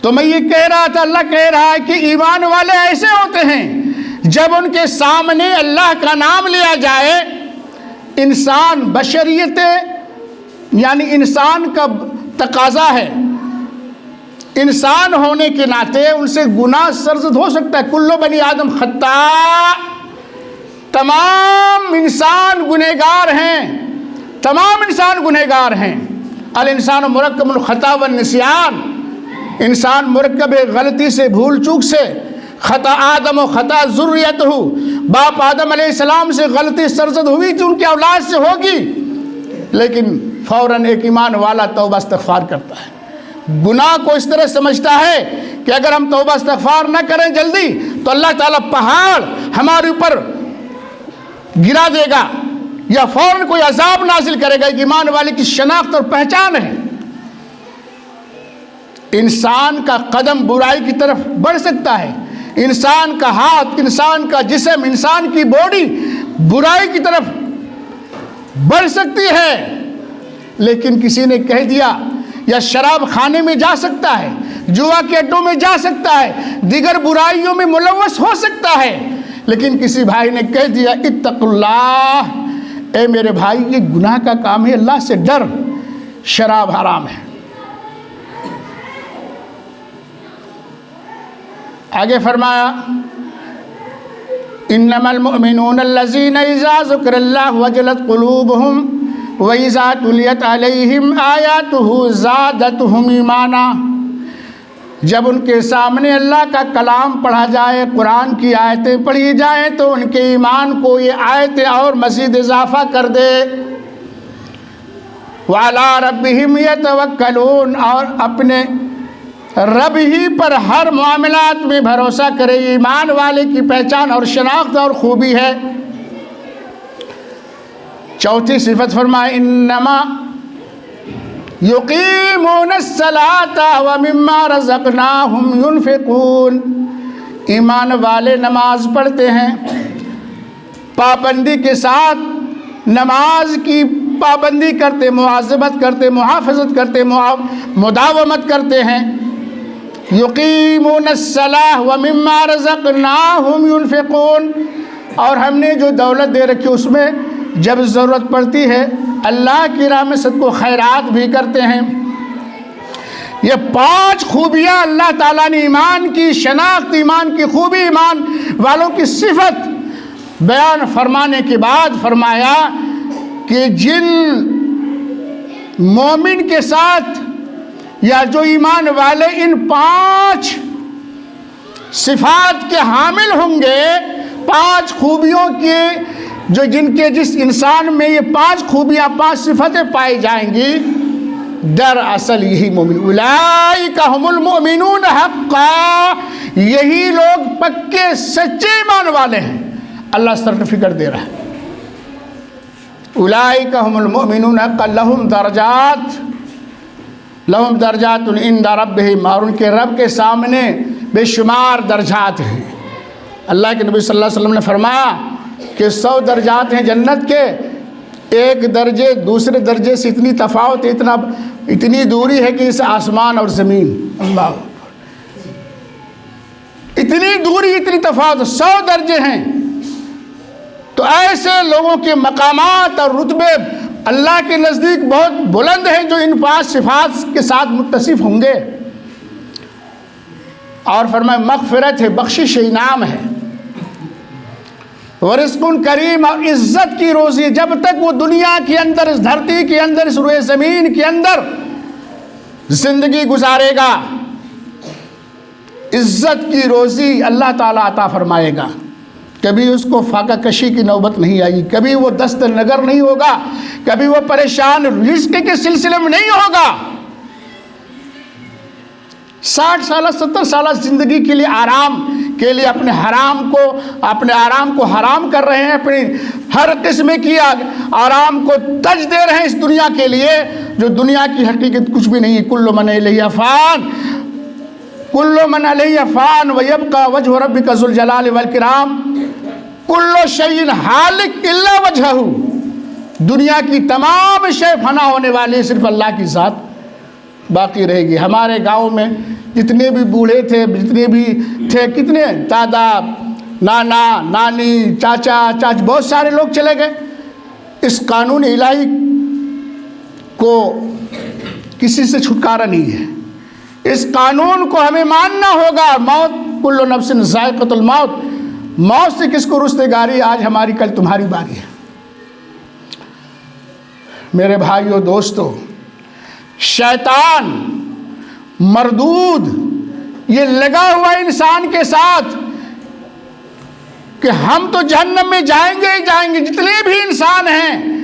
تو میں یہ کہہ رہا تھا، اللہ کہہ رہا ہے کہ ایمان والے ایسے ہوتے ہیں جب ان کے سامنے اللہ کا نام لیا جائے، انسان بشریت یعنی انسان کا تقاضا ہے، انسان ہونے کے ناطے ان سے گناہ سرزد ہو سکتا ہے۔ کل بنی آدم خطاء، تمام انسان گنہگار ہیں، تمام انسان گنہگار ہیں۔ الانسان مرکب الخطا والنسیان، انسان مرکب ہے غلطی سے، بھول چوک سے۔ خطا آدم و خطا ذریتہ، باپ آدم علیہ السلام سے غلطی سرزد ہوئی تھی، ان کی اولاد سے ہوگی، لیکن فوراً ایک ایمان والا توبہ استغفار کرتا ہے۔ گناہ کو اس طرح سمجھتا ہے کہ اگر ہم توبہ استغفار نہ کریں جلدی تو اللہ تعالیٰ پہاڑ ہمارے اوپر گرا دے گا یا فوراً کوئی عذاب نازل کرے گا۔ ایک ایمان والے کی شناخت اور پہچان ہے۔ انسان کا قدم برائی کی طرف بڑھ سکتا ہے، انسان کا ہاتھ، انسان کا جسم، انسان کی باڈی برائی کی طرف بڑھ سکتی ہے، لیکن کسی نے کہہ دیا یا شراب خانے میں جا سکتا ہے، جوا کے اڈوں میں جا سکتا ہے، دیگر برائیوں میں ملوث ہو سکتا ہے، لیکن کسی بھائی نے کہہ دیا اتق اللہ، اے میرے بھائی یہ گناہ کا کام ہے، اللہ سے ڈر، شراب حرام ہے۔ آگے فرمایا انما المؤمنون الذین اذا ذکر اللہ وجلت قلوبہم وَإِذَا تُلِيَتْ عَلَيْهِمْ آيَاتُهُ زَادَتْهُمْ ایمانا، جب ان کے سامنے اللہ کا کلام پڑھا جائے، قرآن کی آیتیں پڑھی جائیں تو ان کے ایمان کو یہ آیتیں اور مزید اضافہ کر دے۔ وَعَلَىٰ رَبِّهِمْ يَتَوَكَّلُونَ، اور اپنے رب ہی پر ہر معاملات میں بھروسہ کرے۔ ایمان والے کی پہچان اور شناخت اور خوبی ہے۔ چوتھی صفت فرمائے انما یقیمون الصلاۃ ومما رزقناہم ینفقون، ایمان والے نماز پڑھتے ہیں، پابندی کے ساتھ نماز کی پابندی کرتے، مواظبت کرتے، محافظت کرتے، مداومت کرتے ہیں۔ یقیمون الصلاۃ ومما رزقناہم ینفقون، اور ہم نے جو دولت دے رکھی اس میں جب ضرورت پڑتی ہے اللہ کی راہ میں صدقہ و خیرات بھی کرتے ہیں۔ یہ 5 خوبیاں اللہ تعالیٰ نے ایمان کی شناخت، ایمان کی خوبی، ایمان والوں کی صفت بیان فرمانے کے بعد فرمایا کہ جن مومن کے ساتھ یا جو ایمان والے ان 5 صفات کے حامل ہوں گے، 5 خوبیوں کے جس انسان میں یہ 5 خوبیاں، 5 صفتیں پائی جائیں گی، دراصل یہی مومن، اولئک ھم المؤمنون حقا، یہی لوگ پکے سچے ایمان والے ہیں۔ اللہ سرٹیفکیٹ دے رہا ہے، اولئک ھم المؤمنون حقا لہم درجات عند ربہم، اور ان کے رب کے سامنے بے شمار درجات ہیں۔ اللہ کے نبی صلی اللہ علیہ وسلم نے فرمایا کہ 100 درجات ہیں جنت کے، ایک درجے دوسرے درجے سے اتنی تفاوت، اتنی دوری ہے کہ اس آسمان اور زمین، اللہ اتنی دوری، اتنی تفاوت، 100 درجے ہیں۔ تو ایسے لوگوں کے مقامات اور رتبے اللہ کے نزدیک بہت بلند ہیں جو ان 5 صفات کے ساتھ متصف ہوں گے۔ اور فرمائے مغفرت ہے، بخشش انعام ہے، ورزق کریم، اور عزت کی روزی۔ جب تک وہ دنیا کے اندر، اس دھرتی کے اندر، اس روئے زمین کے اندر زندگی گزارے گا، عزت کی روزی اللہ تعالیٰ عطا فرمائے گا۔ کبھی اس کو فاقہ کشی کی نوبت نہیں آئی، کبھی وہ دست نگر نہیں ہوگا، کبھی وہ پریشان رزق کے سلسلے میں نہیں ہوگا۔ 60 سالہ 70 سالہ زندگی کے لیے آرام کے لیے اپنے آرام کو حرام کر رہے ہیں، اپنی ہر قسم کی آرام کو تج دے رہے ہیں اس دنیا کے لیے جو دنیا کی حقیقت کچھ بھی نہیں ہے۔ کل من علیہ فان، کل من علیہ فان ویبقى وجہ ربک ذو الجلال والکرام، کل شیء ہالک الا وجہہ، دنیا کی تمام شے فنا ہونے والی، صرف اللہ کی ذات باقی رہے گی۔ ہمارے گاؤں میں جتنے بھی بوڑھے تھے، جتنے بھی تھے، کتنے دادا، نانا، نانی، چاچا، چاچی، بہت سارے لوگ چلے گئے۔ اس قانون الہی کو کسی سے چھٹکارا نہیں ہے، اس قانون کو ہمیں ماننا ہوگا۔ موت، کل نفس ذائقۃ الموت، موت سے کس کو رستگاری؟ آج ہماری، کل تمہاری باری ہے۔ میرے بھائیو دوستو، شیطان مردود یہ لگا ہوا انسان کے ساتھ کہ ہم تو جہنم میں جائیں گے ہی جائیں گے۔ جتنے بھی انسان ہیں